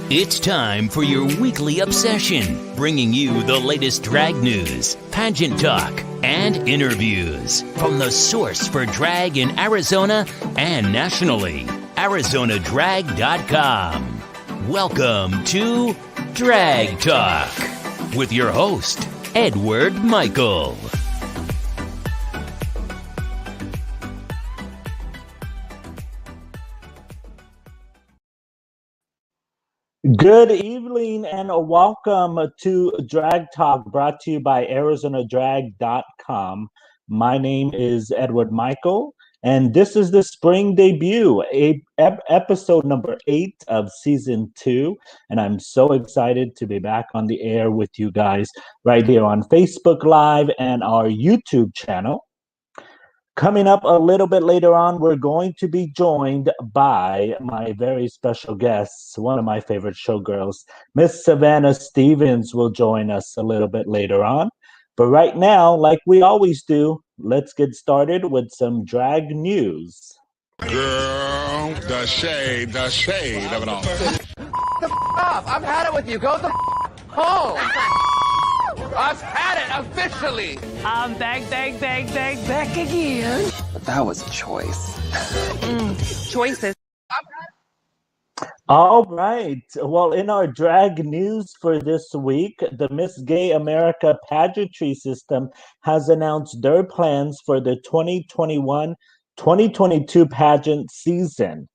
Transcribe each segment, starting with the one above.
It's time for your weekly obsession, bringing you the latest drag news, pageant talk, and interviews from the source for drag in Arizona and nationally, ArizonaDrag.com. Welcome to Drag Talk with your host, Edward Michael. Good evening and welcome to Drag Talk, brought to you by ArizonaDrag.com. My name is Edward Michael, and this is the spring debut, episode number 8 of season 2. And I'm so excited to be back on the air with you guys right here on Facebook Live and our YouTube channel. Coming up a little bit later on, we're going to be joined by my very special guests, one of my favorite showgirls, Miss Savannah Stevens will join us a little bit later on. But right now, like we always do, let's get started with some drag news. Girl, the shade of it all. The off! I've had it with you. Go the home. I've had it officially. I'm back again. That was a choice. Choices. All right. Well, in our drag news for this week, the Miss Gay America Pageantry system has announced their plans for the 2021-2022 pageant season.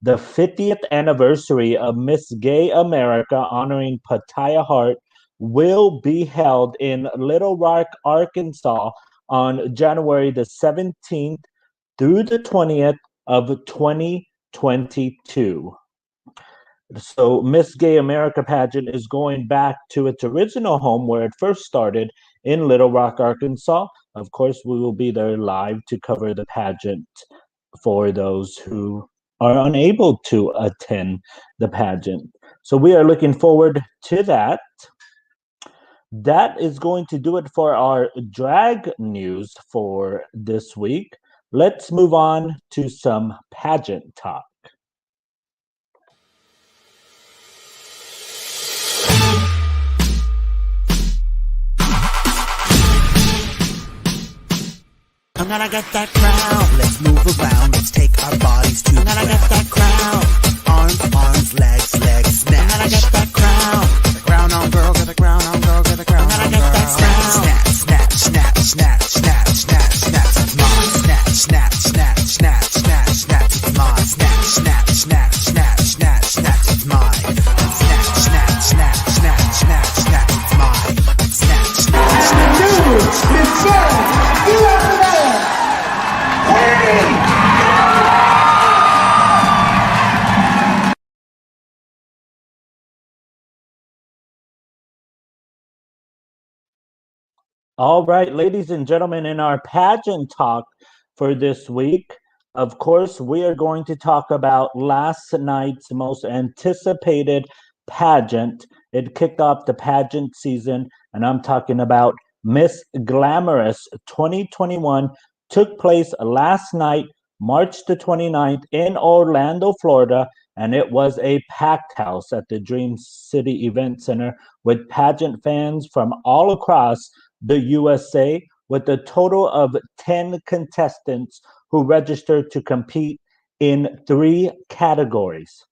The 50th anniversary of Miss Gay America honoring Pattaya Hart will be held in Little Rock, Arkansas on January the 17th through the 20th of 2022. So Miss Gay America pageant is going back to its original home where it first started in Little Rock, Arkansas. Of course, we will be there live to cover the pageant for those who are unable to attend the pageant. So we are looking forward to that. That is going to do it for our drag news for this week. Let's move on to some pageant talk. I'm gonna get that crown. Let's move around. Let's take our bodies to. I'm gonna get that crown. Arms, legs, snatch. I'm gonna get that crown. The crown on girl, get the crown on girl, get the crown on girl. I'm gonna get that crown. Snatch. It's mine. Snatch. It's mine. Snatch. It's mine. It's mine. All right, ladies and gentlemen, in our pageant talk for this week, of course, we are going to talk about last night's most anticipated pageant. It kicked off the pageant season, and I'm talking about Miss Glamorous 2021. Took place last night, March the 29th in Orlando, Florida, and it was a packed house at the Dream City Event Center with pageant fans from all across the USA, with a total of 10 contestants who registered to compete in 3 categories.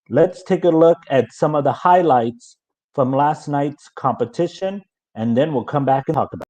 Let's take a look at some of the highlights from last night's competition, and then we'll come back and talk about it.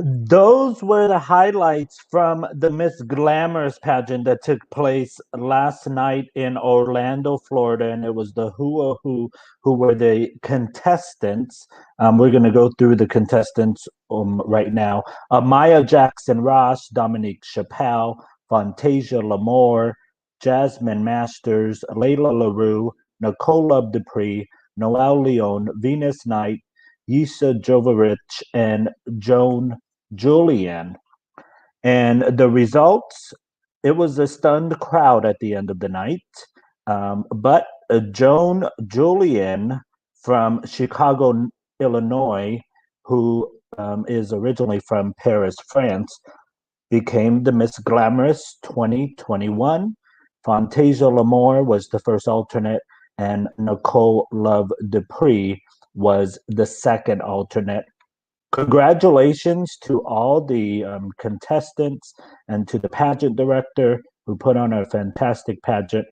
Those were the highlights from the Miss Glamorous pageant that took place last night in Orlando, Florida, and it was the who were the contestants. We're going to go through the contestants right now. Maya Jackson Ross, Dominique Chappelle, Fantasia Lamore, Jasmine Masters, Layla LaRue, Nicola Dupree, Noel Leon, Venus Knight, Yisa Jovorich, and Joan Julian. And the results, it was a stunned crowd at the end of the night. But Joan Julian from Chicago, Illinois, who is originally from Paris, France, became the Miss Glamorous 2021. Fantasia Lamore was the first alternate, and Nicole Love Dupree was the second alternate. Congratulations to all the contestants and to the pageant director who put on a fantastic pageant.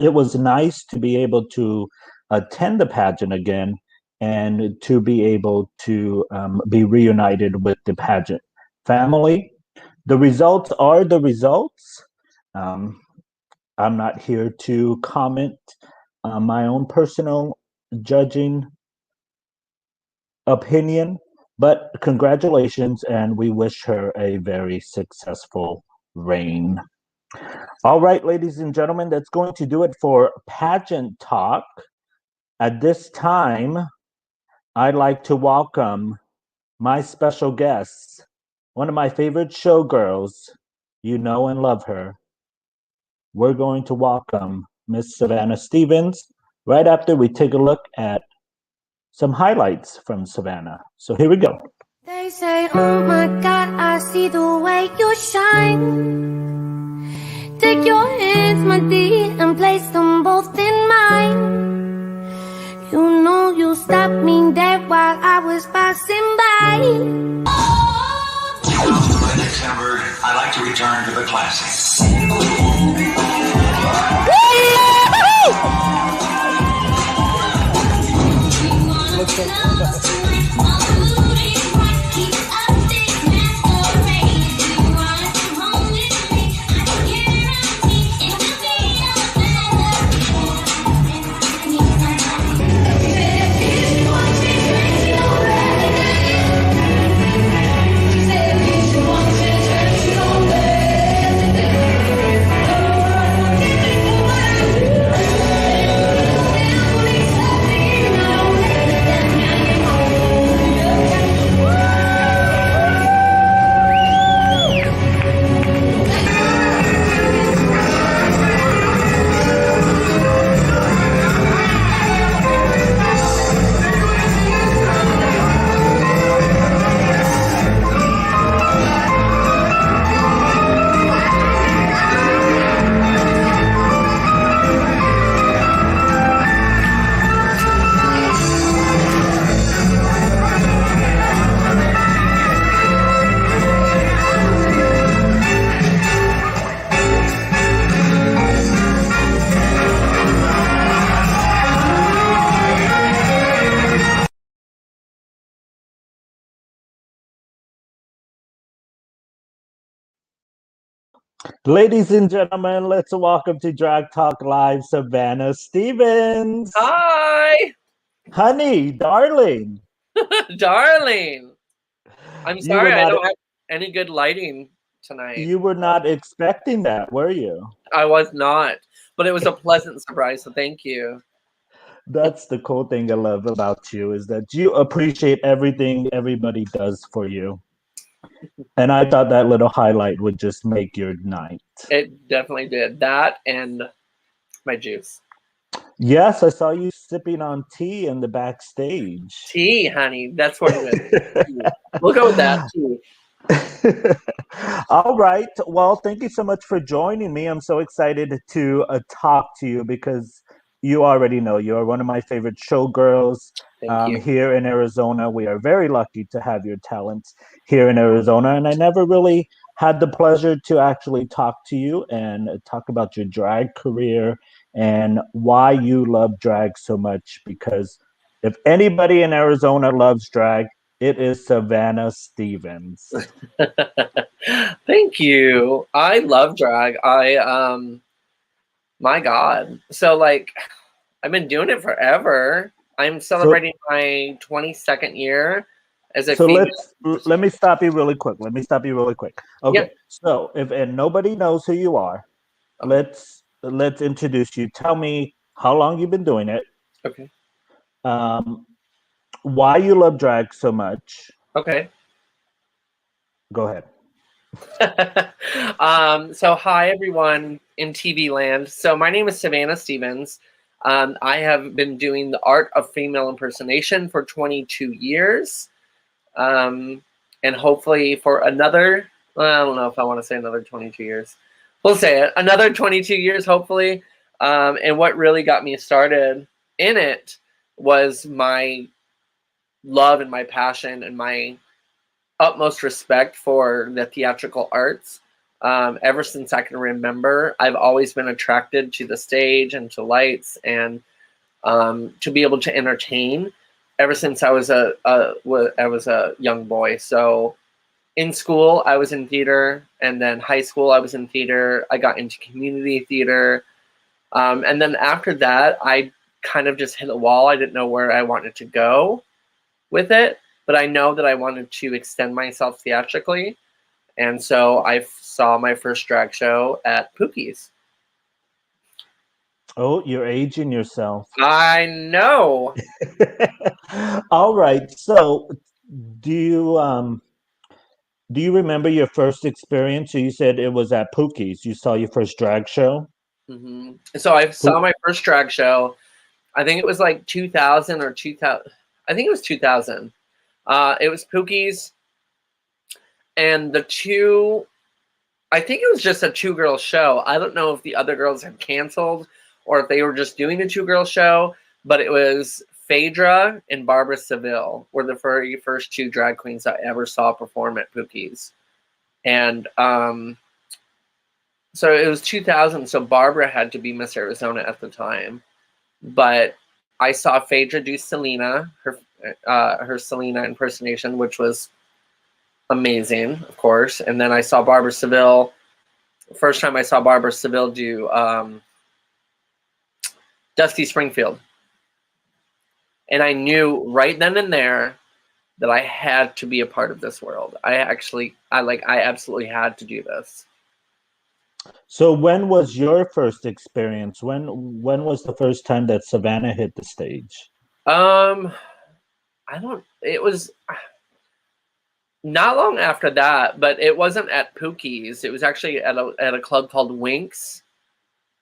It was nice to be able to attend the pageant again and to be able to be reunited with the pageant family. The results are the results. Um, I'm not here to comment on my own personal judging opinion, but congratulations, and we wish her a very successful reign. All right, ladies and gentlemen, that's going to do it for Pageant Talk. At this time, I'd like to welcome my special guest, one of my favorite showgirls. You know and love her, we're going to welcome Miss Savannah Stevens right after we take a look at some highlights from Savannah. So here we go. They say, oh my God, I see the way you shine. Take your hands, my dear, and place them both in mine. You know you stopped me dead while I was passing by. For the next number, I like to return to the classics. Ladies and gentlemen, let's welcome to Drag Talk Live, Savannah Stevens. Hi, Honey, darling. darling. I'm You sorry were I not don't have any good lighting tonight. you were not expecting that, were you? I was not, but it was a pleasant surprise, so thank you. That's the cool thing I love about you is that you appreciate everything everybody does for you. And I thought that little highlight would just make your night. It definitely did. That and my juice. Yes, I saw you sipping on tea in the backstage. Tea, honey. That's what it is. We'll go with that, tea. All right. Well, thank you so much for joining me. I'm so excited to talk to you because you already know you're one of my favorite showgirls Thank you. here in Arizona. We are very lucky to have your talents here in Arizona. And I never really had the pleasure to actually talk to you and talk about your drag career and why you love drag so much. Because if anybody in Arizona loves drag, it is Savannah Stevens. Thank you. I love drag. My God. So like I've been doing it forever. I'm celebrating my 22nd year as a So female. let me stop you really quick. Okay. Yeah. So if and nobody knows who you are, let's introduce you. Tell me how long you've been doing it. Okay. Why you love drag so much. Okay. Go ahead. So hi everyone in TV land. So my name is Savannah Stevens. I have been doing the art of female impersonation for 22 years. And hopefully for another, well, I don't know if I want to say another 22 years. We'll say it, another 22 years, hopefully. And what really got me started in it was my love and my passion and my utmost respect for the theatrical arts. Ever since I can remember, I've always been attracted to the stage and to lights and to be able to entertain. Ever since I was a young boy. So in school, I was in theater, and then high school, I was in theater. I got into community theater, and then after that, I kind of just hit a wall. I didn't know where I wanted to go with it, but I know that I wanted to extend myself theatrically. And so I saw my first drag show at Pookie's. Oh, you're aging yourself. I know. All right. So do you remember your first experience? So you said it was at Pookie's. You saw your first drag show? So I saw my first drag show. I think it was like 2000 or 2000. I think it was 2000. It was Pookie's, and I think it was just a 2-girl show. I don't know if the other girls had canceled or if they were just doing a 2-girl show, but it was Phaedra and Barbara Seville were the very first 2 drag queens I ever saw perform at Pookie's. And so it was 2000, so Barbara had to be Miss Arizona at the time. But I saw Phaedra do Selena, her Selena impersonation, which was amazing, of course. And then I saw Barbara Seville. First time I saw Barbara Seville do Dusty Springfield. And I knew right then and there that I had to be a part of this world. I absolutely had to do this. So when was your first experience? When was the first time that Savannah hit the stage? It was not long after that, but it wasn't at Pookie's. It was actually at a club called Winks.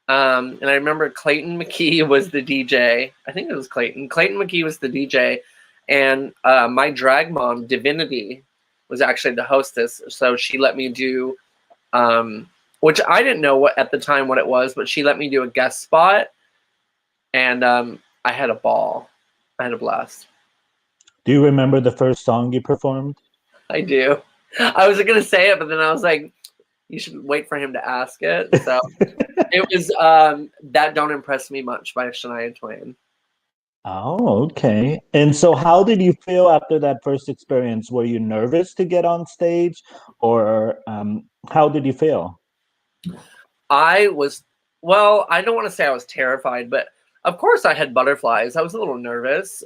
And I remember Clayton McKee was the DJ. I think it was Clayton. Clayton McKee was the DJ. And my drag mom, Divinity, was actually the hostess. So she let me do, which I didn't know at the time what it was, but she let me do a guest spot. And I had a ball. I had a blast. Do you remember the first song you performed? I do. I was going to say it, but then I was like, you should wait for him to ask it. So it was That Don't Impress Me Much by Shania Twain. Oh, okay. And so how did you feel after that first experience? Were you nervous to get on stage, or how did you feel? I don't want to say I was terrified, but of course I had butterflies. I was a little nervous.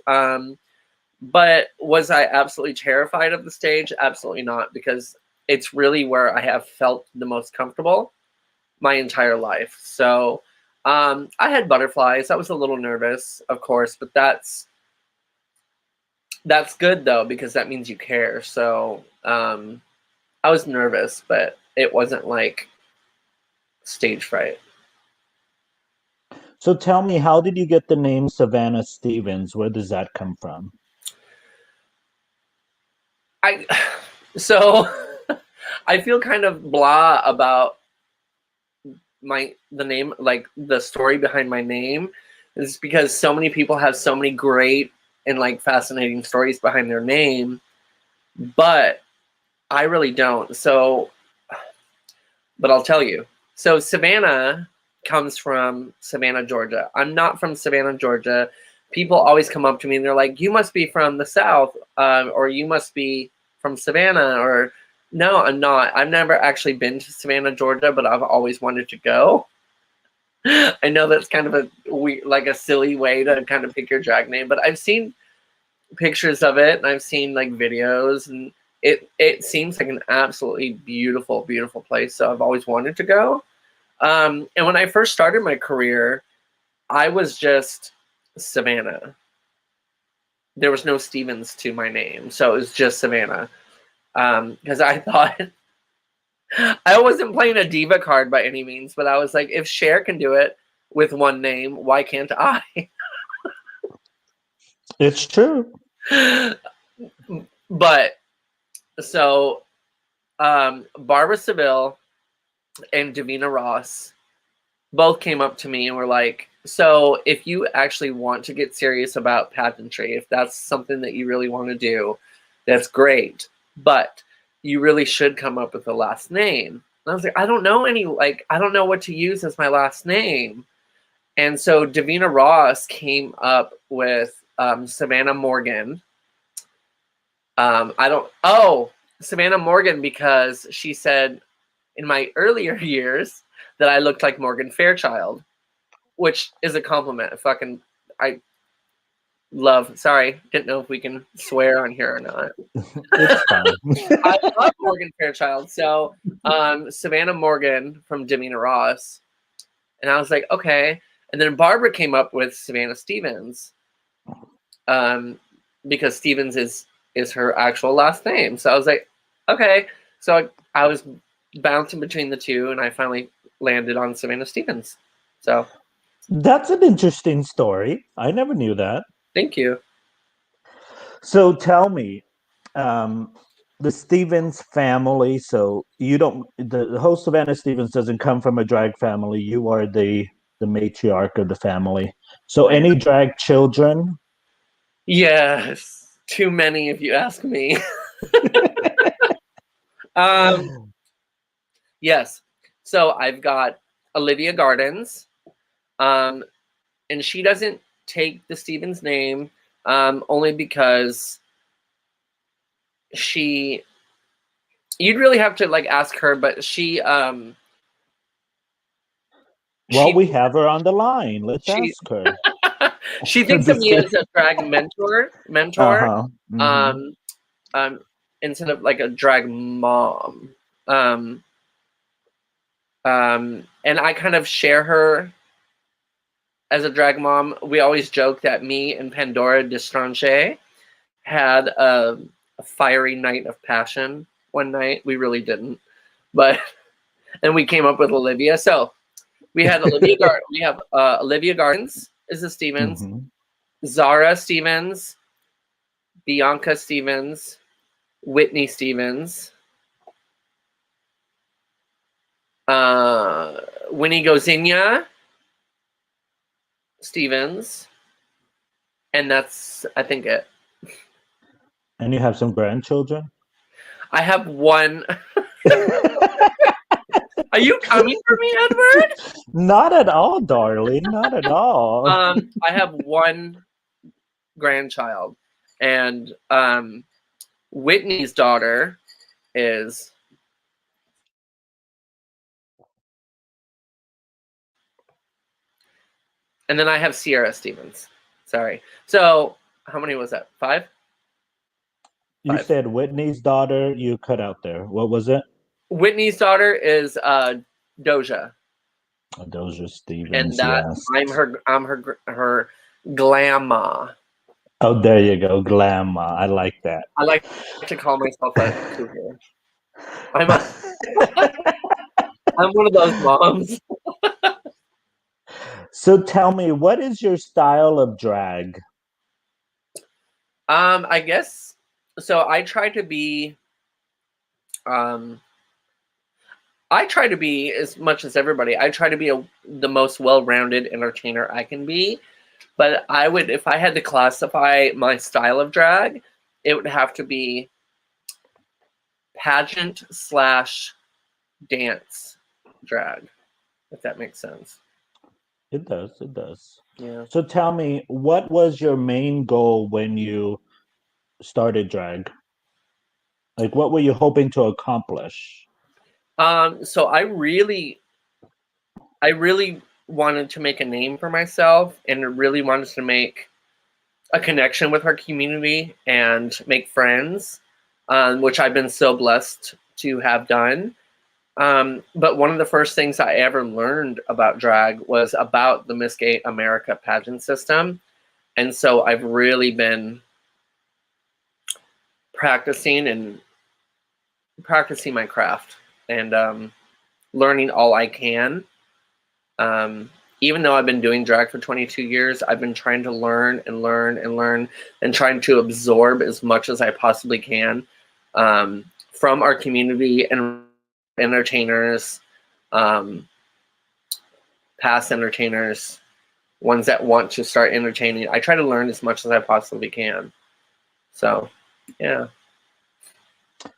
But was I absolutely terrified of the stage? Absolutely not, because it's really where I have felt the most comfortable my entire life. So I had butterflies. I was a little nervous, of course, but that's good though, because that means you care. So I was nervous, but it wasn't like stage fright. So tell me, how did you get the name Savannah Stevens? Where does that come from? I feel kind of blah about the name, like the story behind my name, is because so many people have so many great and like fascinating stories behind their name, but I really don't. So, but I'll tell you. So Savannah comes from Savannah, Georgia. I'm not from Savannah, Georgia. People always come up to me and they're like, you must be from the South, or you must be from Savannah, or no, I'm not. I've never actually been to Savannah, Georgia, but I've always wanted to go. I know that's kind of a silly way to kind of pick your drag name, but I've seen pictures of it and I've seen like videos, and it seems like an absolutely beautiful, beautiful place. So I've always wanted to go. And when I first started my career, I was just Savannah. There was no Stevens to my name, so it was just Savannah. Because I thought I wasn't playing a diva card by any means, but I was like, if Cher can do it with one name, why can't I? It's true. But so Barbara Seville and Davina Ross both came up to me and were like, so if you actually want to get serious about pageantry, if that's something that you really want to do, that's great. But you really should come up with a last name. And I was like, I don't know I don't know what to use as my last name. And so Davina Ross came up with Savannah Morgan. Savannah Morgan, because she said in my earlier years that I looked like Morgan Fairchild, which is a compliment. Sorry, didn't know if we can swear on here or not. It's fine. I love Morgan Fairchild. So Savannah Morgan from Davina Ross. And I was like, okay. And then Barbara came up with Savannah Stevens, because Stevens is her actual last name. So I was like, okay. So I was bouncing between the two, and I finally landed on Savannah Stevens. So That's an interesting story. I never knew that. thank you. So tell me, the Stevens family. So you don't. The host Savannah Stevens doesn't come from a drag family. You are the matriarch of the family. So any drag children? Yes, too many if you ask me. Yes. So I've got Olivia Gardens, and she doesn't take the Stevens name only because you'd really have to like ask her, but Well, we have her on the line. Let's ask her. she thinks of me as a drag mentor, Uh-huh. Mhm. instead of like a drag mom. And I kind of share her as a drag mom. We always joke that me and Pandora Destranche had a fiery night of passion one night. We really didn't, but and we came up with Olivia. So we had we have Olivia Gardens is the Stevens, Mhm. Zara Stevens, Bianca Stevens, Whitney Stevens, Winnie Gozinha Stevens, and that's I think it. And you have some grandchildren? I have one. Are you coming for me, Edward? Not at all, darling. Not at all. I have one grandchild, and Whitney's daughter is. And then I have Sierra Stevens. Sorry. So how many was that? Five? You Five. said Whitney's daughter. You cut out there. What was it? Whitney's daughter is Doja, Doja Stevens. and that Yes. I'm her glamma. Oh, there you go, Glamma. I like that. I like to call myself that too. I'm one of those moms. So tell me, what is your style of drag? I guess so. I try to be as much as everybody. I try to be the most well-rounded entertainer I can be. But I would, if I had to classify my style of drag, it would have to be pageant / dance drag, if that makes sense. It does. It does. Yeah. So tell me, what was your main goal when you started drag? Like, what were you hoping to accomplish? So I really wanted to make a name for myself, and really wanted to make a connection with our community and make friends, which I've been so blessed to have done. But one of the first things I ever learned about drag was about the Miss Gay America pageant system. And so I've really been practicing my craft and learning all I can. Even though I've been doing drag for 22 years, I've been trying to learn and learn and learn and trying to absorb as much as I possibly can from our community and entertainers, past entertainers, ones that want to start entertaining. I try to learn as much as I possibly can. So, yeah.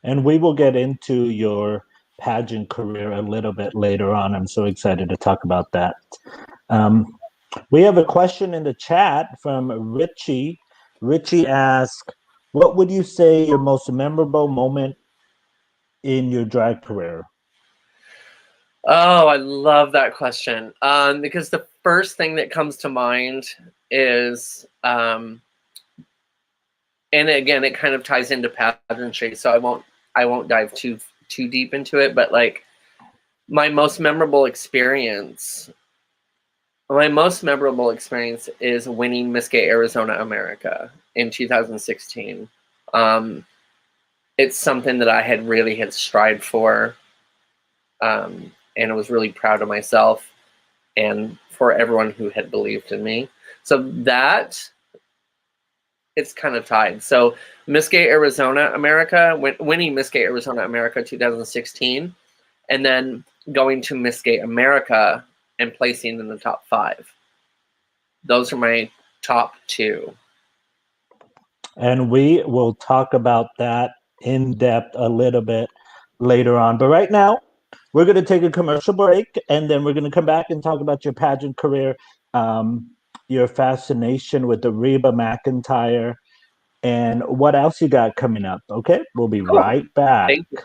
And we will get into your pageant career a little bit later on. I'm so excited to talk about that. We have a question in the chat from Richie. Richie asks, what would you say your most memorable moment in your drag career? Oh, I love that question. Because the first thing that comes to mind is, and again, it kind of ties into pageantry, so I won't dive too deep into it, but like my most memorable experience is winning Miss Gay Arizona America in 2016. It's something that I had strived for, and I was really proud of myself and for everyone who had believed in me. So that, it's kind of tied. So Miss Gay Arizona America, winning Miss Gay Arizona America 2016, and then going to Miss Gay America and placing in the top 5. Those are my top 2. And we will talk about that in depth a little bit later on. But right now, we're going to take a commercial break, and then we're going to come back and talk about your pageant career, your fascination with the Reba McEntire, and what else you got coming up. Okay, we'll be Cool. right back. Thank you.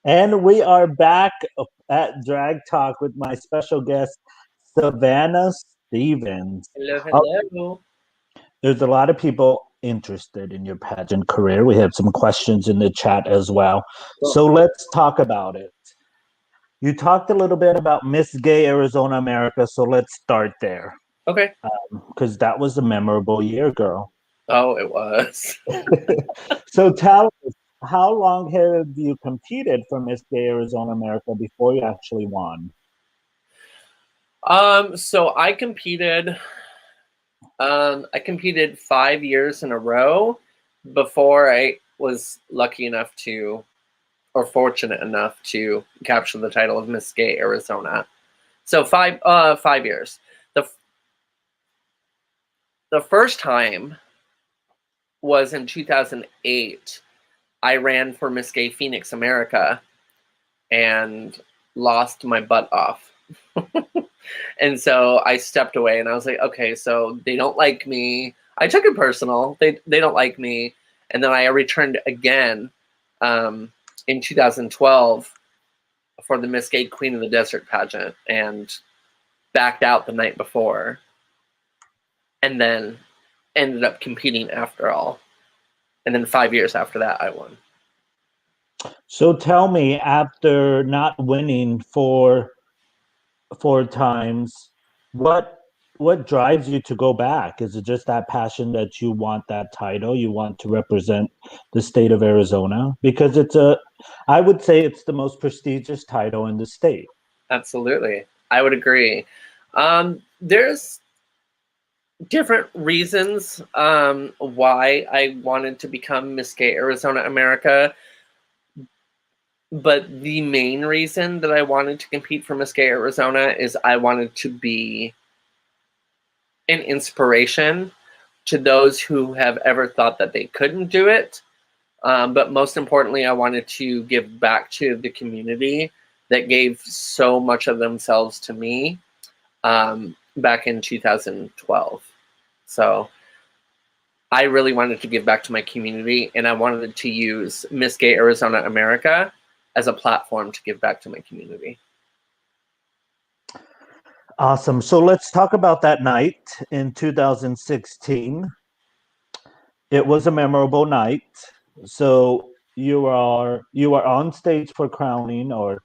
And we are back at Drag Talk with my special guest, Savannah Stevens. Hello, hello. There's a lot of people interested in your pageant career. We have some questions in the chat as well. Cool. So let's talk about it. You talked a little bit about Miss Gay Arizona America, so let's start there. Okay. Because that was a memorable year, girl. Oh, it was. So tell us, how long have you competed for Miss Gay Arizona America before you actually won? So I competed 5 years in a row before I was lucky enough to, or fortunate enough to capture the title of Miss Gay Arizona. So 5 years. The first time was in 2008. I ran for Miss Gay Phoenix America and lost my butt off. And so I stepped away and I was like, okay, so they don't like me. I took it personal. They don't like me. And then I returned again in 2012 for the Miss Gay Queen of the Desert pageant and backed out the night before. And then ended up competing after all. And then 5 years after that, I won. So tell me, after not winning four times, what drives you to go back? Is it just that passion that you want that title? You want to represent the state of Arizona? Because I would say it's the most prestigious title in the state. Absolutely. I would agree. There's different reasons why I wanted to become Miss Gay Arizona America. But the main reason that I wanted to compete for Miss Gay Arizona is I wanted to be an inspiration to those who have ever thought that they couldn't do it. But most importantly, I wanted to give back to the community that gave so much of themselves to me back in 2012. So I really wanted to give back to my community, and I wanted to use Miss Gay Arizona America as a platform to give back to my community. Awesome. So let's talk about that night in 2016. It was a memorable night. So you are on stage for crowning, or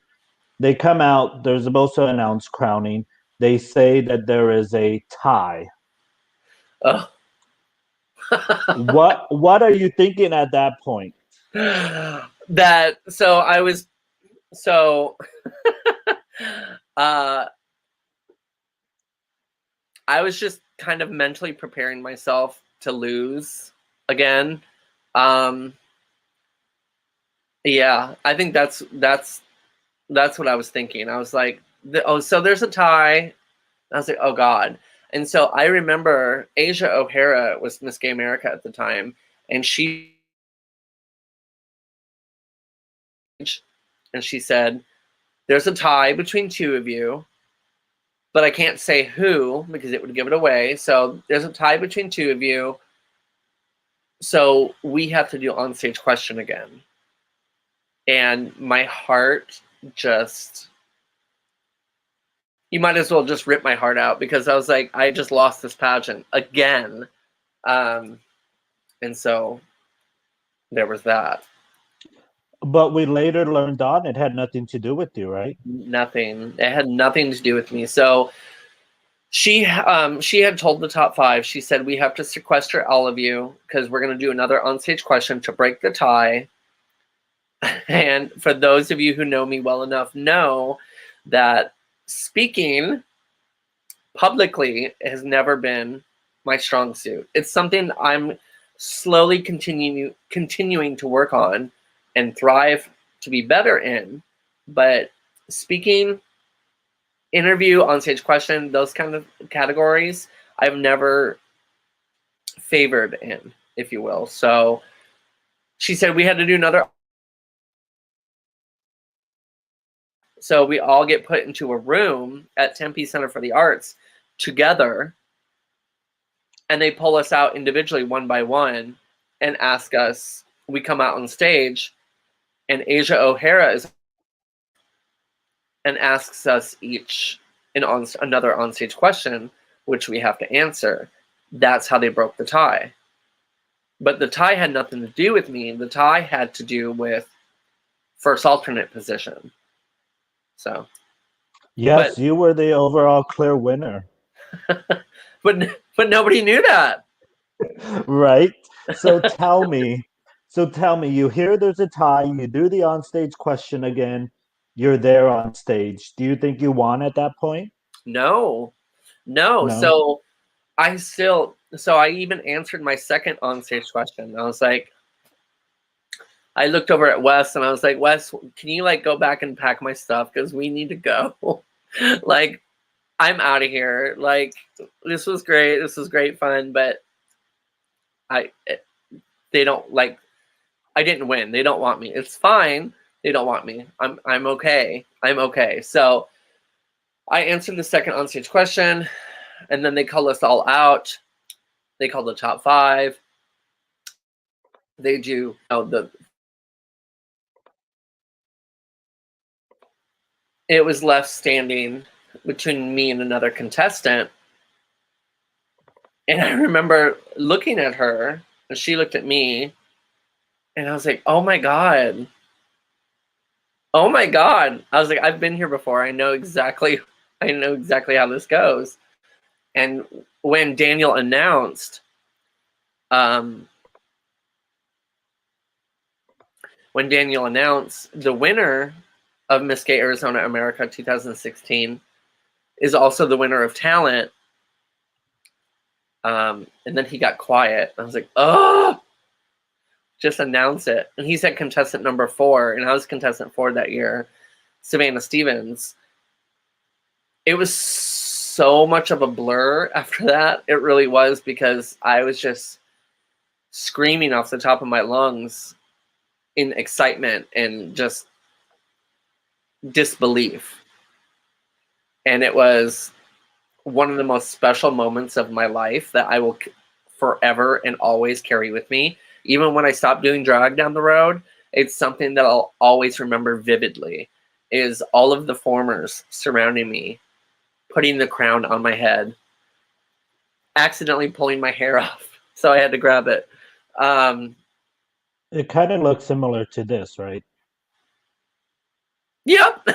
they come out, there's also announced crowning. They say that there is a tie. Oh. What are you thinking at that point? I was just kind of mentally preparing myself to lose again. Yeah, I think that's what I was thinking. I was like, so there's a tie. I was like, oh God. And so I remember Asia O'Hara was Miss Gay America at the time, and she and she said, there's a tie between two of you, but I can't say who because it would give it away. So there's a tie between two of you. So we have to do onstage question again. And my heart just, you might as well just rip my heart out, because I was like, I just lost this pageant again. And so there was that. But we later learned on it had nothing to do with you, right? Nothing. It had nothing to do with me. So she had told the top 5, she said, we have to sequester all of you because we're going to do another onstage question to break the tie. And for those of you who know me well enough know that speaking publicly has never been my strong suit. It's something I'm slowly continuing to work on and thrive to be better in. But speaking, interview, onstage question, those kind of categories, I've never favored in, if you will. So she said we had to do another. So we all get put into a room at Tempe Center for the Arts together, and they pull us out individually one by one and ask us, we come out on stage, and Asia O'Hara is and asks us each another onstage question, which we have to answer. That's how they broke the tie. But the tie had nothing to do with me. The tie had to do with first alternate position. So, yes, you were the overall clear winner. but nobody knew that. Right? So tell me, you hear there's a tie, you do the onstage question again, you're there on stage. Do you think you won at that point? No. So I even answered my second onstage question. I was like, I looked over at Wes and I was like, Wes, can you like go back and pack my stuff? Because we need to go. Like, I'm out of here. Like, this was great. This was great fun, but they don't like, I didn't win. They don't want me. It's fine. They don't want me. I'm okay. I'm okay. So I answered the second onstage question, and then they call us all out. They call the top 5. They do it was left standing between me and another contestant. And I remember looking at her, and she looked at me, and I was like, oh my God. Oh my God. I was like, I've been here before. I know exactly how this goes. And when Daniel announced, the winner of Miss Gay Arizona America 2016 is also the winner of talent. And then he got quiet. I was like, oh, just announce it. And he said contestant number 4, and I was contestant 4 that year, Savannah Stevens. It was so much of a blur after that. It really was, because I was just screaming off the top of my lungs in excitement and just disbelief. And it was one of the most special moments of my life that I will forever and always carry with me. Even when I stop doing drag down the road, it's something that I'll always remember vividly, is all of the formers surrounding me, putting the crown on my head, accidentally pulling my hair off, so I had to grab it. It kind of looks similar to this, right? Yep.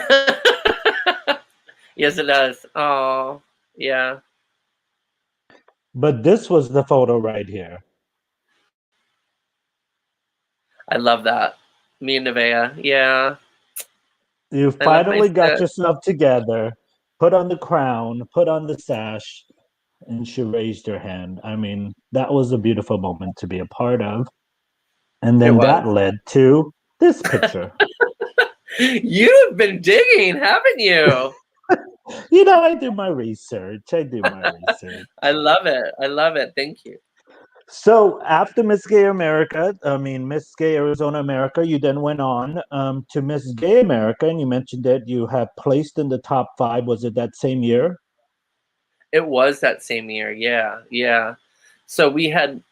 Yes, it does. Oh, yeah. But this was the photo right here. I love that. Me and Nevaeh. Yeah. You finally got yourself together, put on the crown, put on the sash, and she raised her hand. I mean, that was a beautiful moment to be a part of. And then that led to this picture. You've been digging, haven't you? You know, I do my research. I love it. I love it. Thank you. So after Miss Gay America, I mean Miss Gay Arizona America, you then went on to Miss Gay America, and you mentioned that you have placed in the top 5. Was it that same year? It was that same year. Yeah, yeah. So we had,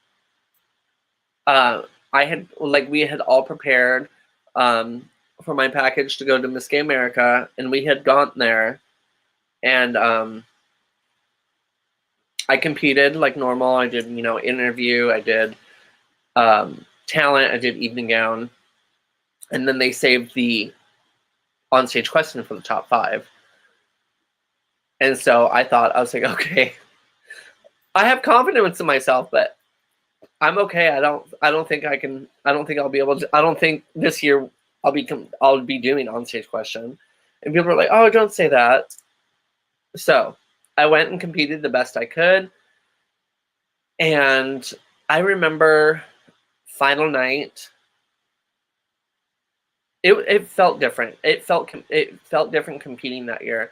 we had all prepared for my package to go to Miss Gay America, and we had gone there, and I competed like normal. I did, interview. I did talent. I did evening gown, and then they saved the onstage question for the top 5. And so I was like, okay, I have confidence in myself, but I'm okay. I don't think I'll be able to. I don't think this year I'll be doing onstage question. And people were like, oh, don't say that. So I went and competed the best I could. And I remember final night. It felt different. It felt different competing that year.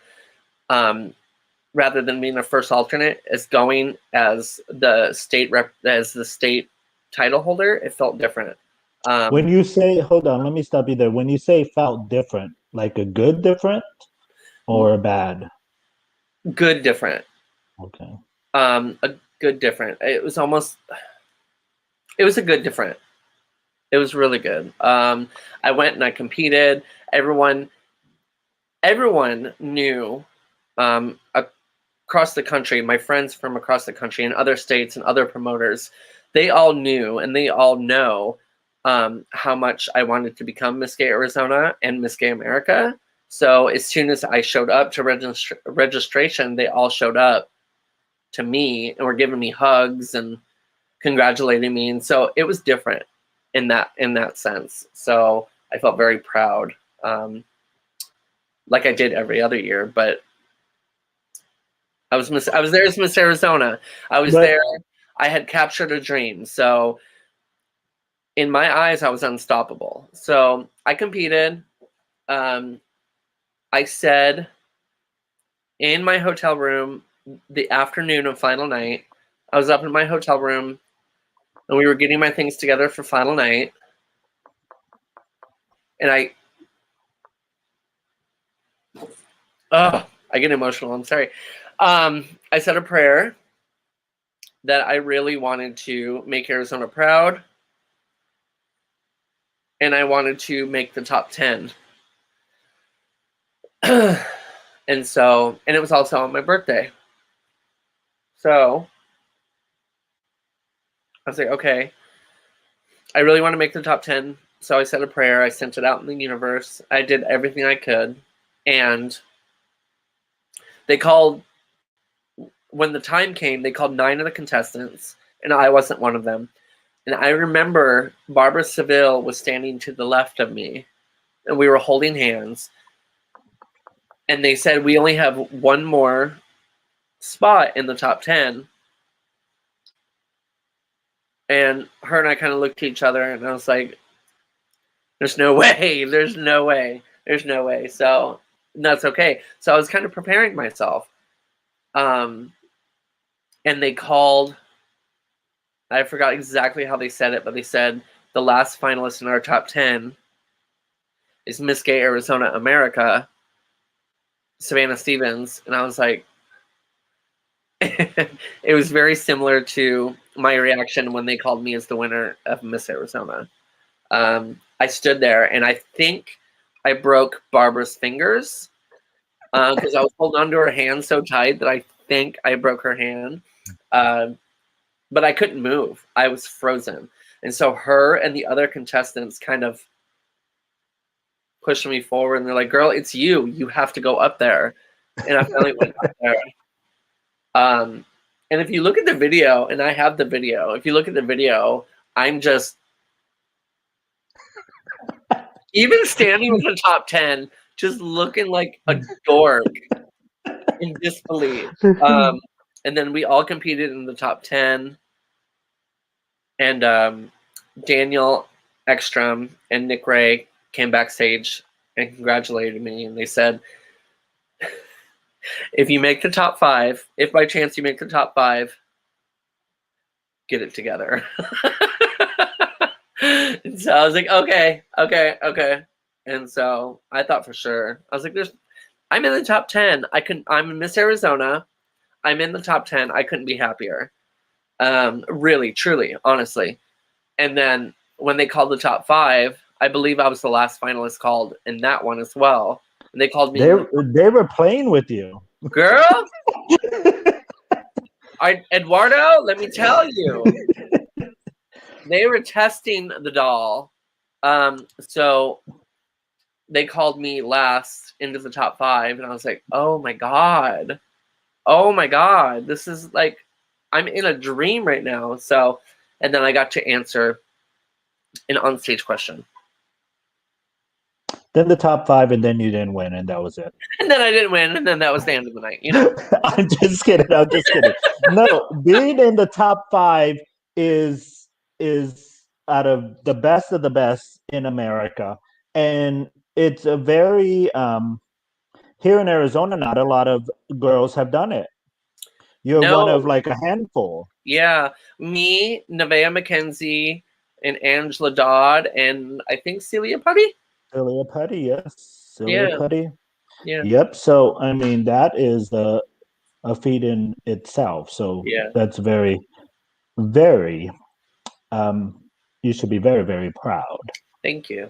Rather than being a first alternate, as going as the state title holder, it felt different. When you say, hold on, let me stop you there. When you say felt different, like a good different or a bad? Good different. Okay. A good different. It was a good different. It was really good. I went and I competed. Everyone knew across the country, my friends from across the country and other states and other promoters, they all knew and they all know how much I wanted to become Miss Gay Arizona and Miss Gay America. So as soon as I showed up to registration, they all showed up to me and were giving me hugs and congratulating me. And so it was different in that sense. So I felt very proud, like I did every other year, but I was there as Miss Arizona. I was there. I had captured a dream. So in my eyes, I was unstoppable. So I competed. I said in my hotel room the afternoon of final night, I was up in my hotel room and we were getting my things together for final night. And I get emotional. I'm sorry. I said a prayer that I really wanted to make Arizona proud. And I wanted to make the top 10. And it was also on my birthday. So I was like, okay, I really want to make the top 10. So I said a prayer. I sent it out in the universe. I did everything I could. And they called, when the time came, they called 9 of the contestants, and I wasn't one of them. And I remember Barbara Seville was standing to the left of me, and we were holding hands. And they said, we only have one more spot in the top 10. And her and I kind of looked at each other, and I was like, there's no way. There's no way. There's no way. So that's okay. So I was kind of preparing myself. And they called, I forgot exactly how they said it, but they said the last finalist in our top 10 is Miss Gay Arizona America, Savannah Stevens. And I was like, it was very similar to my reaction when they called me as the winner of Miss Arizona. I stood there and I think I broke Barbara's fingers because I was holding onto her hand so tight that I think I broke her hand. But I couldn't move. I was frozen. And so her and the other contestants kind of pushed me forward and they're like, girl, it's you. You have to go up there. And I finally went up there. And if you look at the video, and I have the video, if you look at the video, I'm just, even standing with the top 10, just looking like a dork in disbelief. And then we all competed in the top 10. And Daniel Ekstrom and Nick Ray came backstage and congratulated me. And they said, if you make the top 5, if by chance you make the top 5, get it together. And so I was like, okay. And so I thought for sure. I was like, I'm in the top 10. I'm in Miss Arizona. I'm in the top 10. I couldn't be happier. Really, truly, honestly. And then when they called the top 5, I believe I was the last finalist called in that one as well. And they called me. They were playing with you. Girl. Eduardo, let me tell you. They were testing the doll. So they called me last into the top 5, and I was like, oh my God. This is like, I'm in a dream right now. So, and then I got to answer an onstage question. Then the top 5, and then you didn't win, and that was it. And then I didn't win, and then that was the end of the night, you know? I'm just kidding. No, being in the top 5 is out of the best in America. And it's a very here in Arizona, not a lot of girls have done it. You're one of like a handful. Yeah. Me, Nevaeh McKenzie, and Angela Dodd, and I think Celia Putty. Celia Putty, yes. Celia Putty. Yeah. Yep. So I mean that is a feat in itself. So that's very, very you should be very, very proud. Thank you.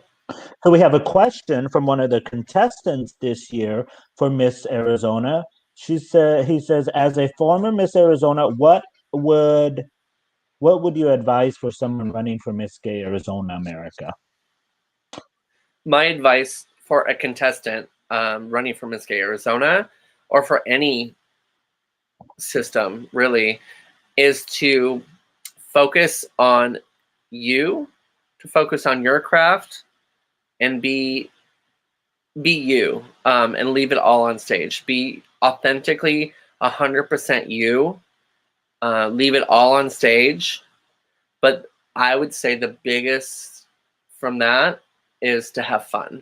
So we have a question from one of the contestants this year for Miss Arizona. He says, as a former Miss Arizona, what would you advise for someone running for Miss Gay Arizona America? My advice for a contestant running for Miss Gay Arizona, or for any system really, is to focus on you, to focus on your craft, and be you, and leave it all on stage. Be authentically 100% you. Leave it all on stage. But I would say the biggest from that is to have fun.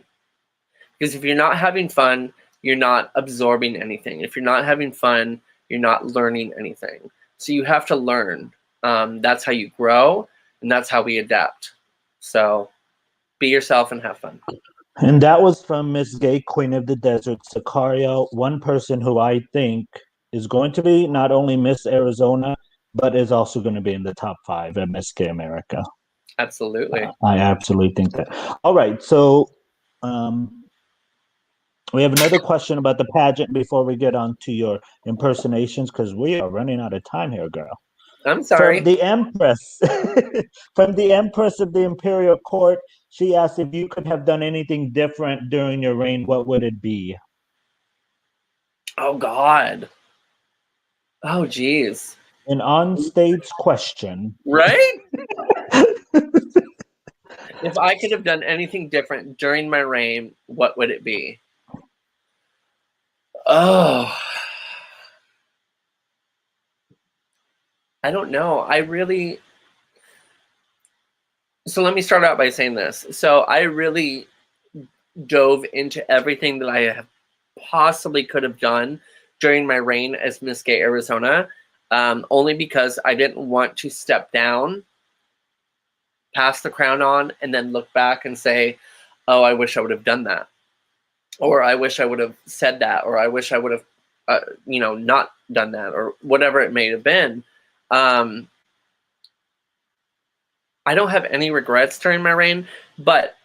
Because if you're not having fun, you're not absorbing anything. If you're not having fun, you're not learning anything. So you have to learn. That's how you grow, and that's how we adapt. So be yourself and have fun. And that was from Miss Gay Queen of the Desert, Sicario, one person who I think is going to be not only Miss Arizona, but is also going to be in the top 5 at Miss Gay America. Absolutely. I absolutely think that. All right. So we have another question about the pageant before we get on to your impersonations, because we are running out of time here, girl. I'm sorry. From the Empress, from the Empress of the Imperial Court, she asked if you could have done anything different during your reign, what would it be? Oh, God. Oh, geez. An on-stage question. Right? If I could have done anything different during my reign, what would it be? Oh. I don't know. So let me start out by saying this. So I really dove into everything that I possibly could have done during my reign as Miss Gay Arizona, only because I didn't want to step down, pass the crown on, and then look back and say, oh, I wish I would have done that. Or I wish I would have said that. Or I wish I would have, not done that, or whatever it may have been. I don't have any regrets during my reign, but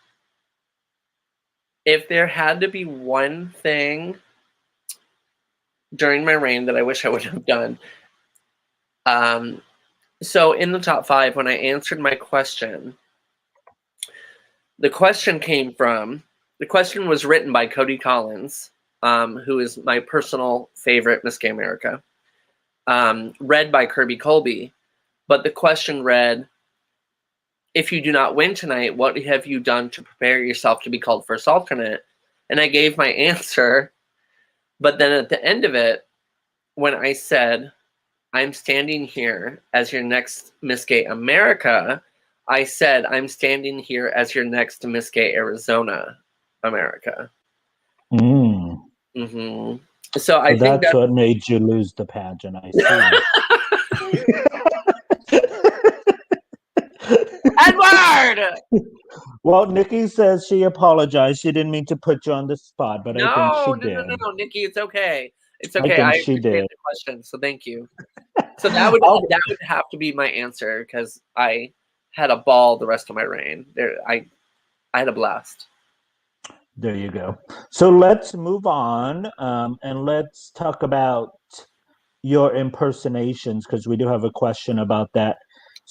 if there had to be one thing during my reign that I wish I would have done, so in the top 5, when I answered my question, the question was written by Cody Collins, who is my personal favorite Miss Gay America, read by Kirby Colby, but the question read, if you do not win tonight, what have you done to prepare yourself to be called first alternate? And I gave my answer, but then at the end of it, when I said, I'm standing here as your next Miss Gay America, I said, I'm standing here as your next Miss Gay Arizona America. Mm-hmm. So I think that's what made you lose the pageant, I see. scared. Well, Nikki says she apologized. She didn't mean to put you on the spot, but I think she did. No, Nikki, it's okay. It's I okay. think I she appreciate did. the question, so thank you. So that would have to be my answer because I had a ball the rest of my reign. I had a blast. There you go. So let's move on, and let's talk about your impersonations because we do have a question about that.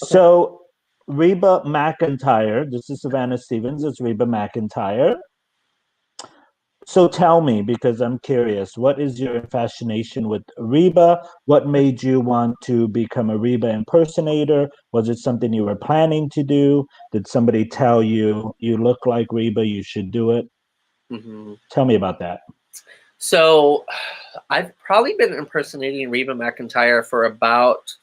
Okay. So Reba McEntire, this is Savannah Stevens, it's Reba McEntire. So tell me, because I'm curious, what is your fascination with Reba? What made you want to become a Reba impersonator? Was it something you were planning to do? Did somebody tell you you look like Reba, you should do it? Mm-hmm. Tell me about that. So I've probably been impersonating Reba McEntire for about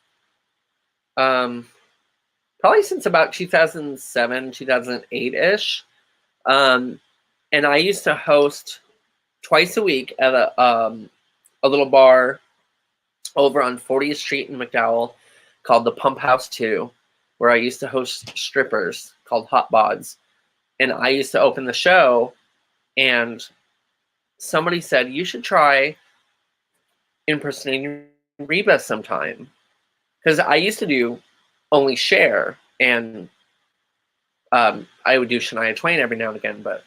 probably since about 2007, 2008-ish. And I used to host twice a week at a little bar over on 40th Street in McDowell called the Pump House 2, where I used to host strippers called Hot Bods. And I used to open the show, and somebody said, you should try impersonating Reba sometime. Because I used to do only Cher, and I would do Shania Twain every now and again, but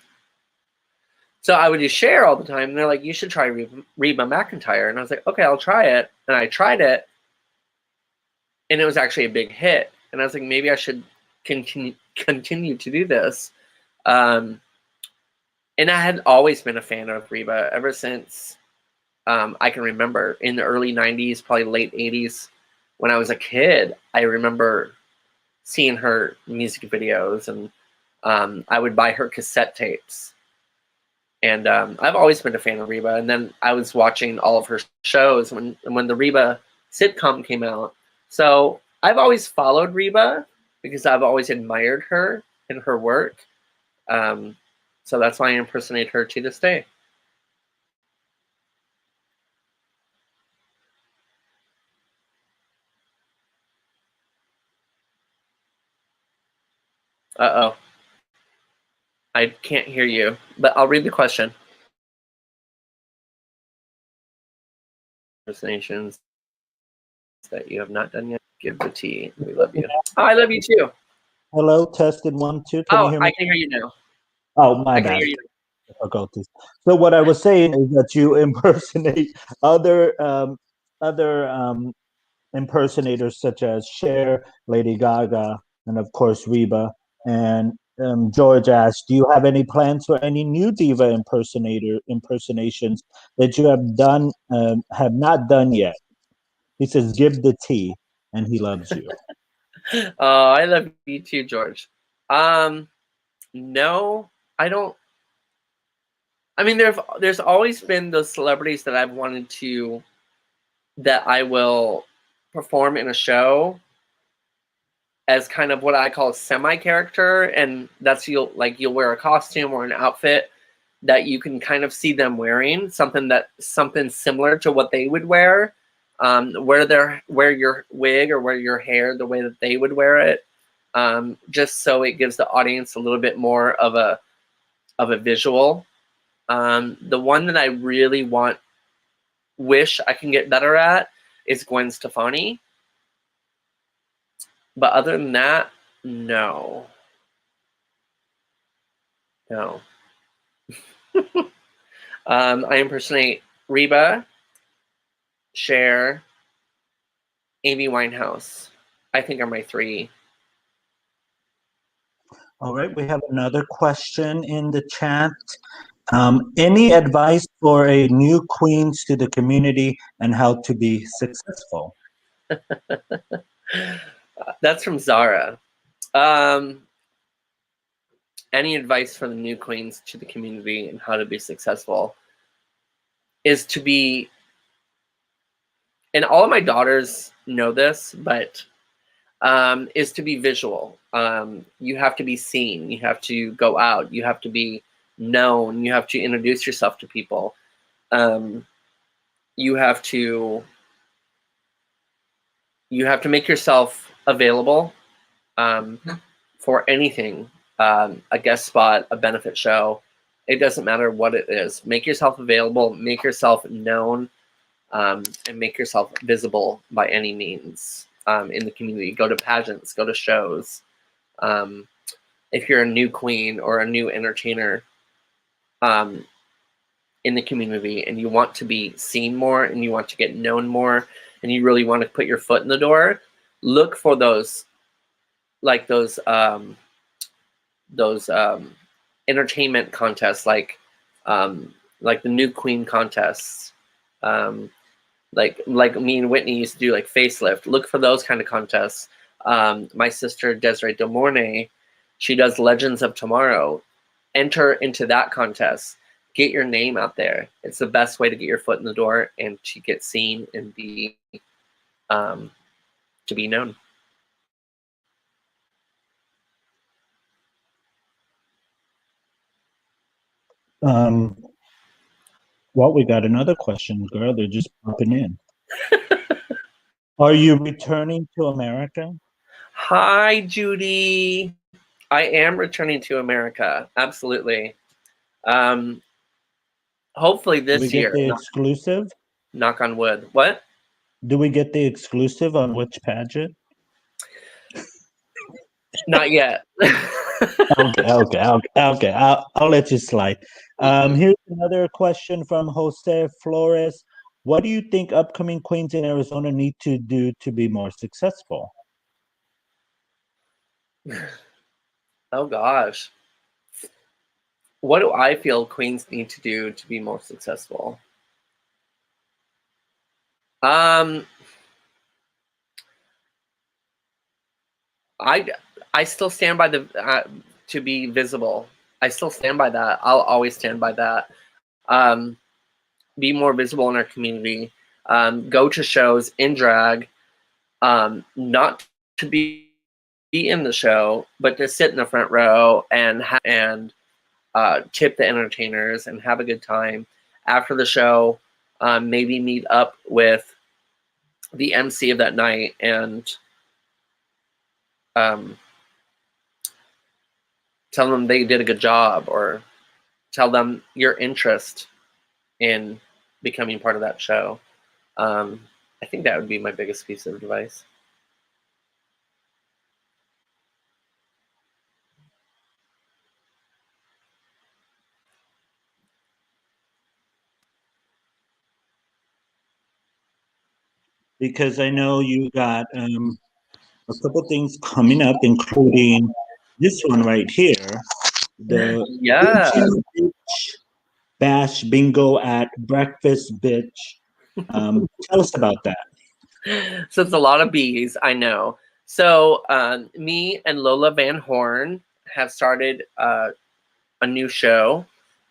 so I would do Cher all the time, and they're like, you should try Reba McEntire. And I was like, okay, I'll try it. And I tried it, and it was actually a big hit. And I was like, maybe I should continue to do this. And I had always been a fan of Reba ever since I can remember. In the early 90s, probably late 80s, when I was a kid, I remember seeing her music videos, and I would buy her cassette tapes. And I've always been a fan of Reba. And then I was watching all of her shows when the Reba sitcom came out. So I've always followed Reba because I've always admired her and her work. So that's why I impersonate her to this day. Uh-oh. I can't hear you, but I'll read the question. Impersonations that you have not done yet. Give the tea. We love you. Oh, I love you too. Hello, tested 1, 2. Can you hear me? I can hear you now. Oh, my I can bad. hear you. Difficulties. So what I was saying is that you impersonate other impersonators such as Cher, Lady Gaga, and of course Reba. And George asked, "Do you have any plans for any new diva impersonations that you have not done yet?" He says, "Give the tea," and he loves you. Oh, I love you too, George. No, I don't. I mean, there's always been those celebrities that I've wanted to, that I will perform in a show as kind of what I call a semi-character, and that's you'll wear a costume or an outfit that you can kind of see them wearing something similar to what they would wear, wear your wig or wear your hair the way that they would wear it, just so it gives the audience a little bit more of a visual. The one that I really wish I can get better at is Gwen Stefani. But other than that, no. I impersonate Reba, Cher, Amy Winehouse. I think are my three. All right, we have another question in the chat. Any advice for a new queens to the community and how to be successful? That's from Zara. Any advice for the new queens to the community and how to be successful is to be, and all of my daughters know this, but is to be visual. You have to be seen. You have to go out. You have to be known. You have to introduce yourself to people. You have to make yourself available for anything, a guest spot, a benefit show. It doesn't matter what it is. Make yourself available, make yourself known, and make yourself visible by any means in the community. Go to pageants, go to shows. If you're a new queen or a new entertainer in the community and you want to be seen more and you want to get known more and you really want to put your foot in the door, look for those entertainment contests, like the new queen contests, like me and Whitney used to do, like Facelift. Look for those kind of contests. My sister Desiree Del Mornay, she does Legends of Tomorrow. Enter into that contest. Get your name out there. It's the best way to get your foot in the door and to get seen and be to be known. Well, we got another question, girl. They're just popping in. Are you returning to America? Hi, Judy. I am returning to America. Absolutely. Hopefully this year. Do we get the exclusive? Knock on wood. What? Do we get the exclusive on which pageant? Not yet. Okay. I'll let you slide. Here's another question from Jose Flores. What do you think upcoming queens in Arizona need to do to be more successful? Oh gosh. What do I feel queens need to do to be more successful? I still stand by the to be visible. I still stand by that. I'll always stand by that. Be more visible in our community. Go to shows in drag, not to be in the show, but to sit in the front row and tip the entertainers and have a good time. After the show, maybe meet up with the MC of that night and tell them they did a good job, or tell them your interest in becoming part of that show. I think that would be my biggest piece of advice. Because I know you got a couple things coming up, including this one right here, the Bitch Bash Bingo at Breakfast Bitch. Tell us about that. So it's a lot of B's, I know. So me and Lola Van Horn have started a new show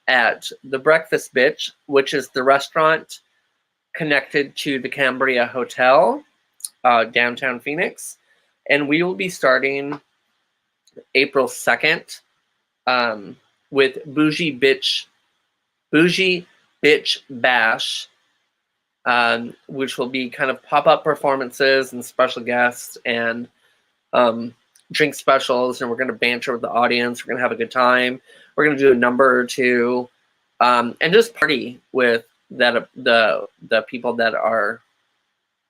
at the Breakfast Bitch, which is the restaurant connected to the Cambria Hotel, downtown Phoenix. And we will be starting April 2nd with Bougie Bitch Bash, which will be kind of pop-up performances and special guests and drink specials, and we're going to banter with the audience. We're going to have a good time. We're going to do a number or two, and just party with the people that are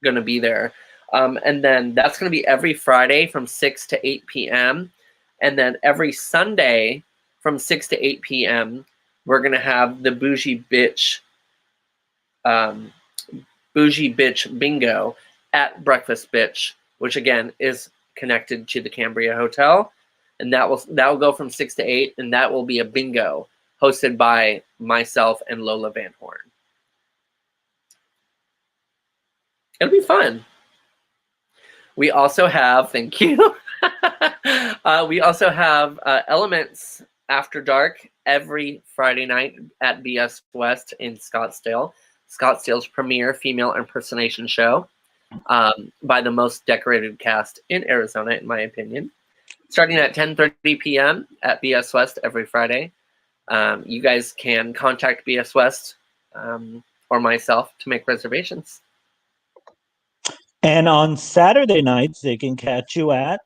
going to be there. And then that's going to be every Friday from 6 to 8 p.m. And then every Sunday from 6 to 8 p.m., we're going to have the Bougie Bitch Bingo at Breakfast Bitch, which again is connected to the Cambria Hotel. And that will go from 6 to 8, and that will be a bingo hosted by myself and Lola Van Horn. It'll be fun. We also have, thank you. We also have Elements After Dark every Friday night at BS West in Scottsdale. Scottsdale's premier female impersonation show, by the most decorated cast in Arizona, in my opinion. Starting at 10:30 p.m. at BS West every Friday. You guys can contact BS West or myself to make reservations. And on Saturday nights, they can catch you at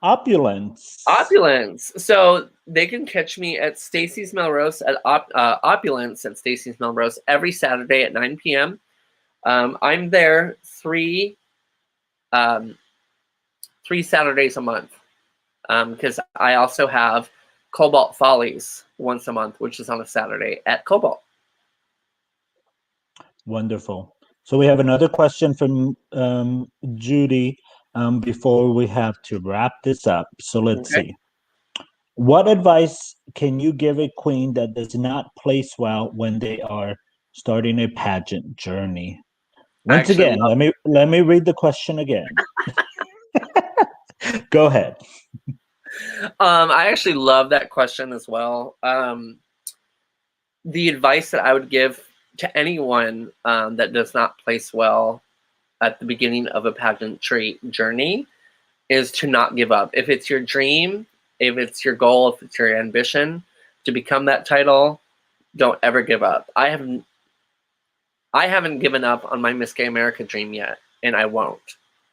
Opulence. Opulence. So they can catch me at Stacy's Melrose at Opulence at Stacy's Melrose every Saturday at 9 p.m. I'm there three Saturdays a month because I also have Cobalt Follies once a month, which is on a Saturday at Cobalt. Wonderful. So we have another question from Judy before we have to wrap this up. So let's see. What advice can you give a queen that does not place well when they are starting a pageant journey? Once again, let me read the question again. Go ahead. I actually love that question as well. The advice that I would give to anyone that does not place well at the beginning of a pageantry journey is to not give up. If it's your dream, if it's your goal, if it's your ambition to become that title, don't ever give up. I haven't given up on my Miss Gay America dream yet, and I won't.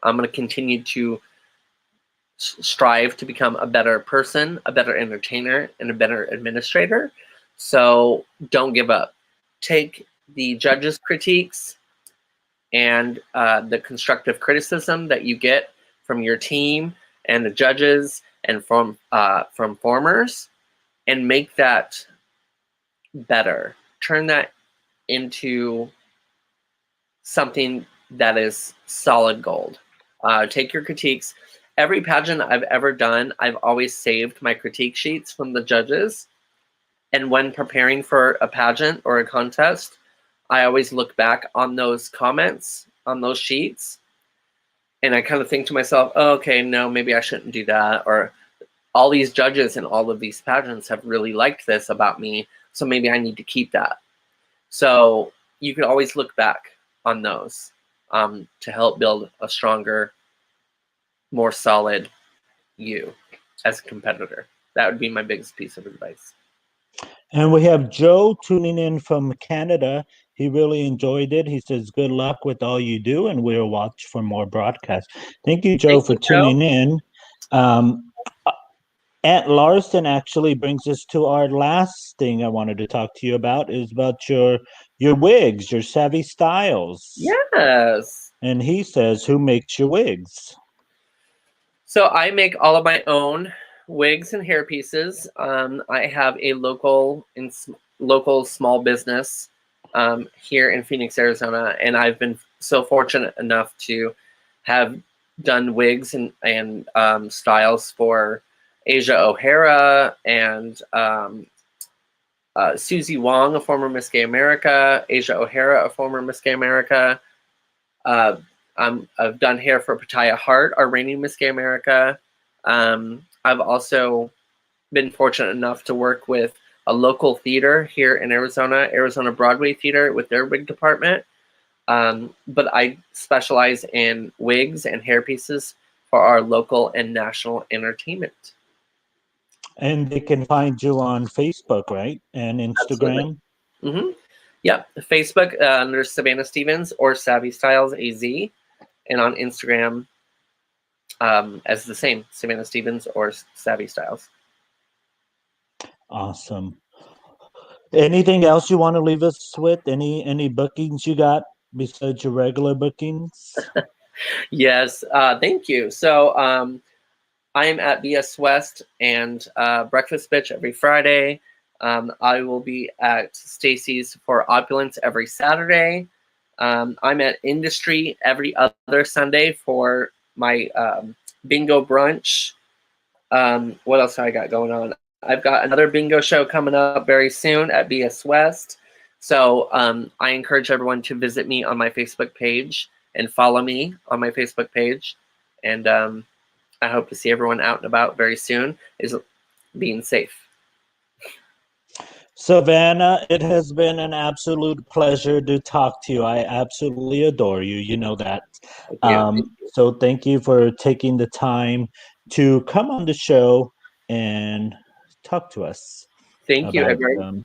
I'm going to continue to strive to become a better person, a better entertainer, and a better administrator. So don't give up. Take the judges' critiques and the constructive criticism that you get from your team and the judges and from formers, and make that better. Turn that into something that is solid gold. Take your critiques. Every pageant I've ever done, I've always saved my critique sheets from the judges. And when preparing for a pageant or a contest, I always look back on those comments, on those sheets, and I kind of think to myself, oh, okay, no, maybe I shouldn't do that. Or all these judges in all of these pageants have really liked this about me, so maybe I need to keep that. So you can always look back on those to help build a stronger, more solid you as a competitor. That would be my biggest piece of advice. And we have Joe tuning in from Canada. He really enjoyed it. He says, good luck with all you do, and we'll watch for more broadcasts. Thank you, Joe, for tuning in. Aunt Larson actually brings us to our last thing I wanted to talk to you about, is about your wigs, your Savvy Styles. Yes. And he says, who makes your wigs? So I make all of my own wigs and hair pieces. I have a local small business here in Phoenix, Arizona, and I've been so fortunate enough to have done wigs and styles for Asia O'Hara and Susie Wong, a former Miss Gay America, Asia O'Hara, a former Miss Gay America. I've done hair for Pataya Hart, our reigning Miss Gay America. I've also been fortunate enough to work with a local theater here in Arizona, Arizona Broadway Theater, with their wig department. But I specialize in wigs and hair pieces for our local and national entertainment. And they can find you on Facebook, right? And Instagram? Mm-hmm. Yeah, Facebook under Savannah Stevens or Savvy Styles AZ, and on Instagram as the same, Savannah Stevens or Savvy Styles. Awesome. Anything else you want to leave us with? Any bookings you got besides your regular bookings? Yes, thank you. So I'm at BS West and Breakfast Bitch every Friday. I will be at Stacy's for Opulence every Saturday. I'm at Industry every other Sunday for my bingo brunch. What else have I got going on? I've got another bingo show coming up very soon at BS West. So I encourage everyone to visit me on my Facebook page and follow me on my Facebook page. And I hope to see everyone out and about very soon, is being safe. Savannah, it has been an absolute pleasure to talk to you. I absolutely adore you. You know that. So thank you for taking the time to come on the show and talk to us. Thank you, Edward.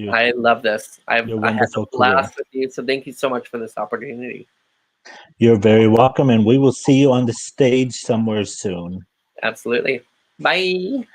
I love this. I had a blast with you. So thank you so much for this opportunity. You're very welcome, and we will see you on the stage somewhere soon. Absolutely. Bye.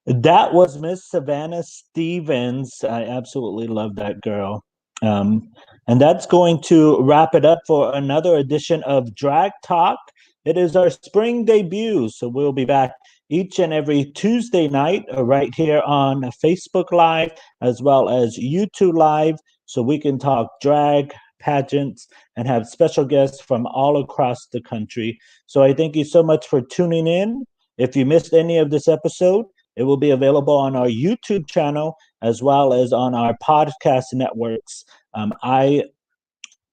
That was Miss Savannah Stevens. I absolutely love that girl. And that's going to wrap it up for another edition of Drag Talk. It is our spring debut, so we'll be back each and every Tuesday night right here on Facebook Live as well as YouTube Live, so we can talk drag, pageants, and have special guests from all across the country. So I thank you so much for tuning in. If you missed any of this episode, it will be available on our YouTube channel as well as on our podcast networks, Apple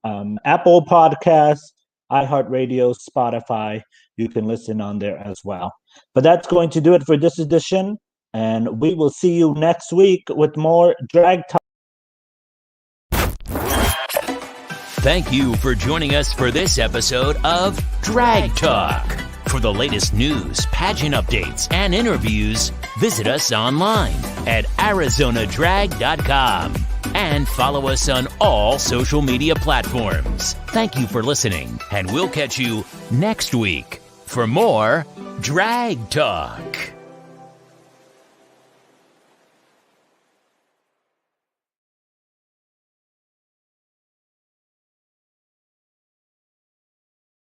Podcasts, iHeartRadio, Spotify. You can listen on there as well. But that's going to do it for this edition, and we will see you next week with more Drag Talk. Thank you for joining us for this episode of Drag Talk. For the latest news, pageant updates, and interviews, visit us online at arizonadrag.com and follow us on all social media platforms. Thank you for listening, and we'll catch you next week for more Drag Talk.